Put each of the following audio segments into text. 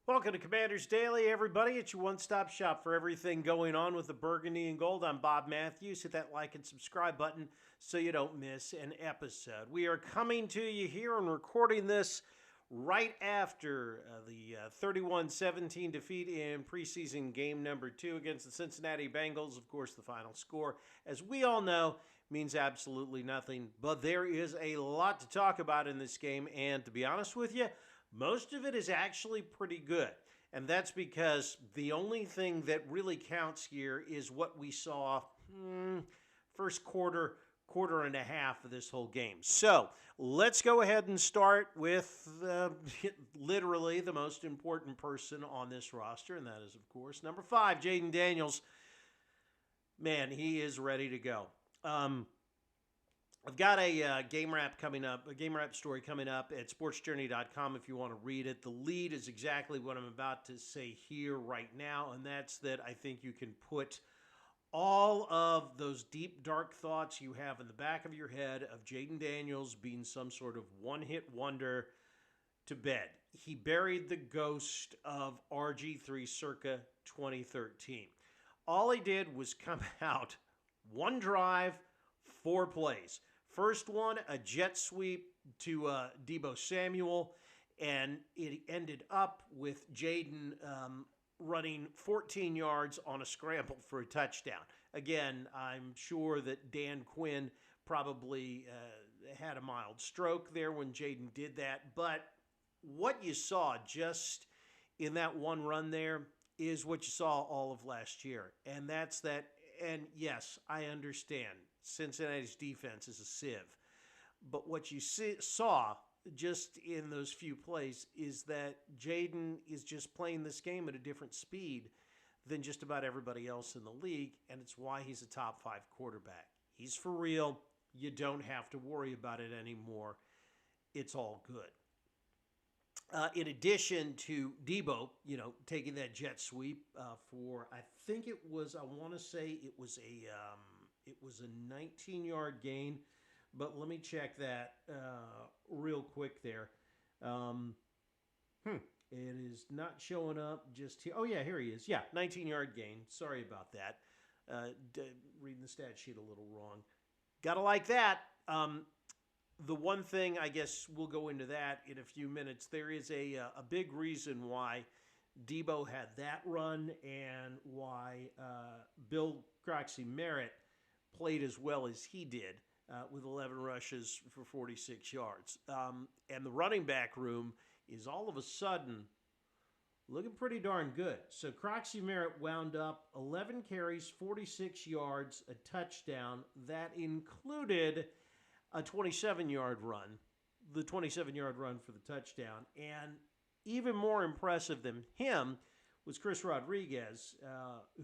Welcome to Commanders Daily, everybody. It's your one-stop shop for everything going on with the Burgundy and Gold. I'm Bob Matthews. Hit that like and subscribe button so you don't miss an episode. We are coming to you here and recording this right after the 31-17 defeat in preseason game number 2 against the Cincinnati Bengals. Of course, the final score, as we all know, means absolutely nothing. But there is a lot to talk about in this game, and to be honest with you, most of it is actually pretty good. And that's because the only thing that really counts here is what we saw first quarter and a half of this whole game. So let's go ahead and start with literally the most important person on this roster, and that is, of course, number 5, Jaden Daniels. Man, he is ready to go. I've got a game wrap coming up, a game wrap story coming up at sportsjourney.com if you want to read it. The lead is exactly what I'm about to say here right now, and that's that I think you can put all of those deep, dark thoughts you have in the back of your head of Jaden Daniels being some sort of one-hit wonder to bed. He buried the ghost of RG3 circa 2013. All he did was come out one drive, 4 plays. First one, a jet sweep to Deebo Samuel, and it ended up with Jaden running 14 yards on a scramble for a touchdown. Again, I'm sure that Dan Quinn probably had a mild stroke there when Jaden did that, but what you saw just in that one run there is what you saw all of last year, and that's that. And yes, I understand Cincinnati's defense is a sieve. But what you saw just in those few plays is that Jaden is just playing this game at a different speed than just about everybody else in the league, and it's why he's a top 5 quarterback. He's for real. You don't have to worry about it anymore. It's all good. In addition to Deebo, taking that jet sweep for, I think it was, I want to say it was a 19-yard gain, but let me check that real quick there. It is not showing up just here. Oh yeah, here he is. Yeah, 19-yard gain. Sorry about that. Reading the stat sheet a little wrong. Gotta like that. The one thing, I guess we'll go into that in a few minutes, there is a big reason why Deebo had that run and why Bill Croxy Merritt played as well as he did with 11 rushes for 46 yards. And the running back room is all of a sudden looking pretty darn good. So Croxy Merritt wound up 11 carries, 46 yards, a touchdown. That included a 27-yard run, the 27-yard run for the touchdown. And even more impressive than him was Chris Rodriguez,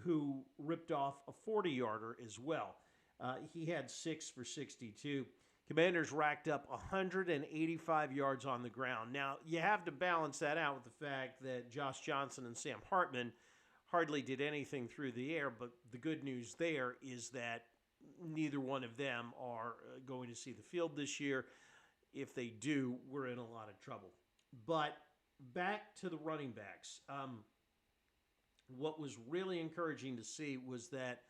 who ripped off a 40-yarder as well. He had 6 for 62. Commanders racked up 185 yards on the ground. Now, you have to balance that out with the fact that Josh Johnson and Sam Hartman hardly did anything through the air, but the good news there is that neither one of them are going to see the field this year. If they do, we're in a lot of trouble. But back to the running backs. What was really encouraging to see was that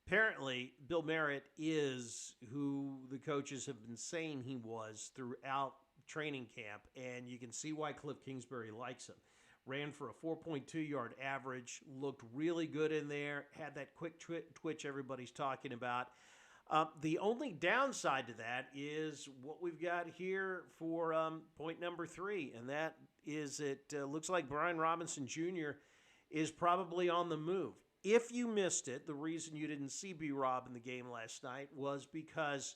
apparently Bill Merritt is who the coaches have been saying he was throughout training camp, and you can see why Cliff Kingsbury likes him. Ran for a 4.2-yard average, looked really good in there, had that quick twitch everybody's talking about. The only downside to that is what we've got here for point number 3, and that is it looks like Brian Robinson Jr. is probably on the move. If you missed it, the reason you didn't see B-Rob in the game last night was because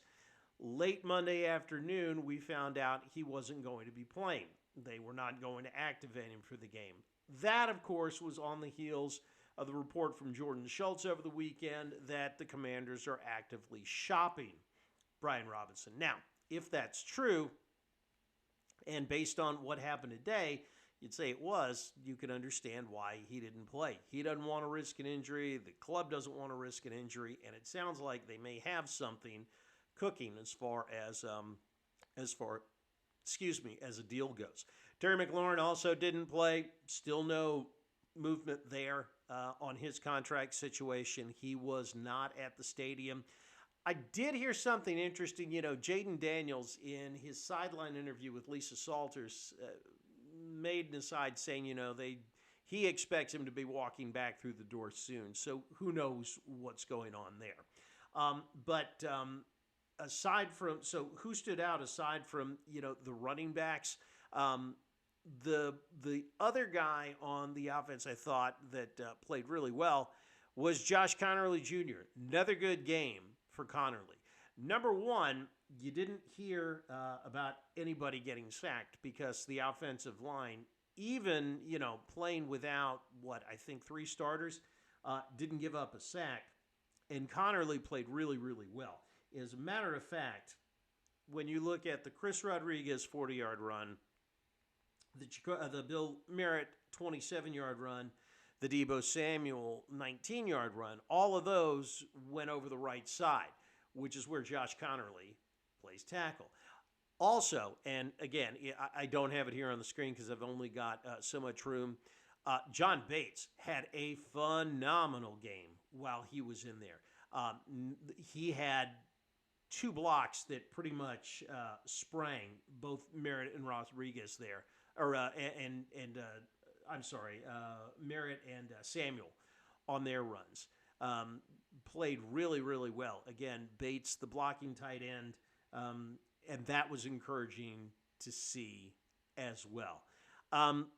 late Monday afternoon we found out he wasn't going to be playing. They were not going to activate him for the game. That, of course, was on the heels of the report from Jordan Schultz over the weekend that the Commanders are actively shopping Brian Robinson. Now, if that's true, and based on what happened today, you'd say it was, you can understand why he didn't play. He doesn't want to risk an injury. The club doesn't want to risk an injury, and it sounds like they may have something cooking as a deal goes. Terry McLaurin also didn't play. Still no movement there on his contract situation. He was not at the stadium. I did hear something interesting. Jaden Daniels, in his sideline interview with Lisa Salters, made an aside saying, he expects him to be walking back through the door soon. So who knows what's going on there. But aside from, so who stood out aside from, the running backs? The other guy on the offense I thought that played really well was Josh Connerly Jr. Another good game for Connerly. Number one, you didn't hear about anybody getting sacked because the offensive line, even, playing without, I think 3 starters, didn't give up a sack. And Connerly played really, really well. As a matter of fact, when you look at the Chris Rodriguez 40-yard run, the Bill Merritt 27-yard run, the Deebo Samuel 19-yard run, all of those went over the right side, which is where Josh Connerly plays tackle. Also, and again, I don't have it here on the screen because I've only got so much room, John Bates had a phenomenal game while he was in there. He had 2 blocks that pretty much sprang both Merritt and Rodriguez there. Merritt and Samuel on their runs. Played really, really well. Again, Bates, the blocking tight end, and that was encouraging to see as well.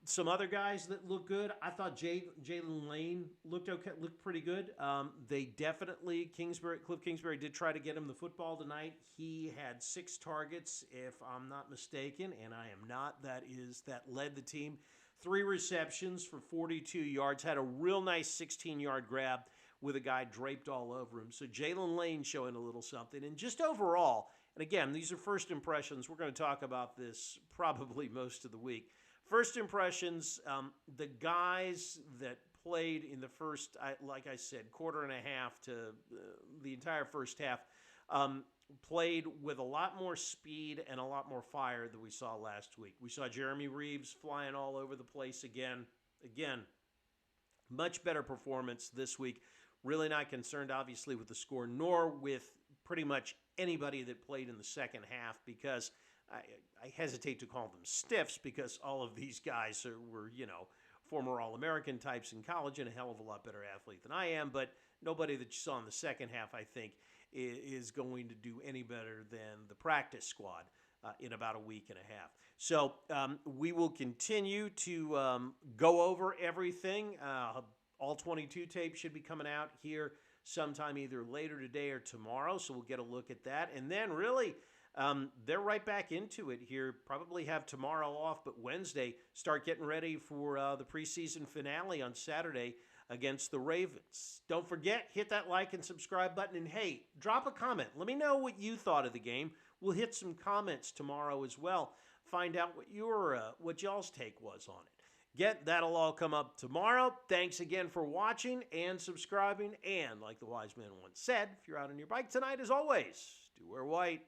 Some other guys that look good. I thought Jaylen Lane looked okay, looked pretty good. They definitely, Cliff Kingsbury did try to get him the football tonight. He had 6 targets, if I'm not mistaken, and I am not. That led the team. 3 receptions for 42 yards. Had a real nice 16-yard grab with a guy draped all over him. So Jaylen Lane showing a little something. And just overall, and again, these are first impressions. We're going to talk about this probably most of the week. First impressions, the guys that played in the first, like I said, quarter and a half to the entire first half, played with a lot more speed and a lot more fire than we saw last week. We saw Jeremy Reeves flying all over the place again. Again, much better performance this week. Really not concerned, obviously, with the score, nor with pretty much anybody that played in the second half, because I hesitate to call them stiffs, because all of these guys were, former All-American types in college and a hell of a lot better athlete than I am. But nobody that you saw in the second half, I think, is going to do any better than the practice squad in about a week and a half. So we will continue to go over everything. All 22 tape should be coming out here sometime either later today or tomorrow, so we'll get a look at that. And then really, they're right back into it here. Probably have tomorrow off, but Wednesday start getting ready for the preseason finale on Saturday against the Ravens. Don't forget, hit that like and subscribe button, and hey, drop a comment. Let me know what you thought of the game. We'll hit some comments tomorrow as well. Find out what y'all's take was on it. That'll all come up tomorrow. Thanks again for watching and subscribing. And like the wise man once said, if you're out on your bike tonight, as always, do wear white.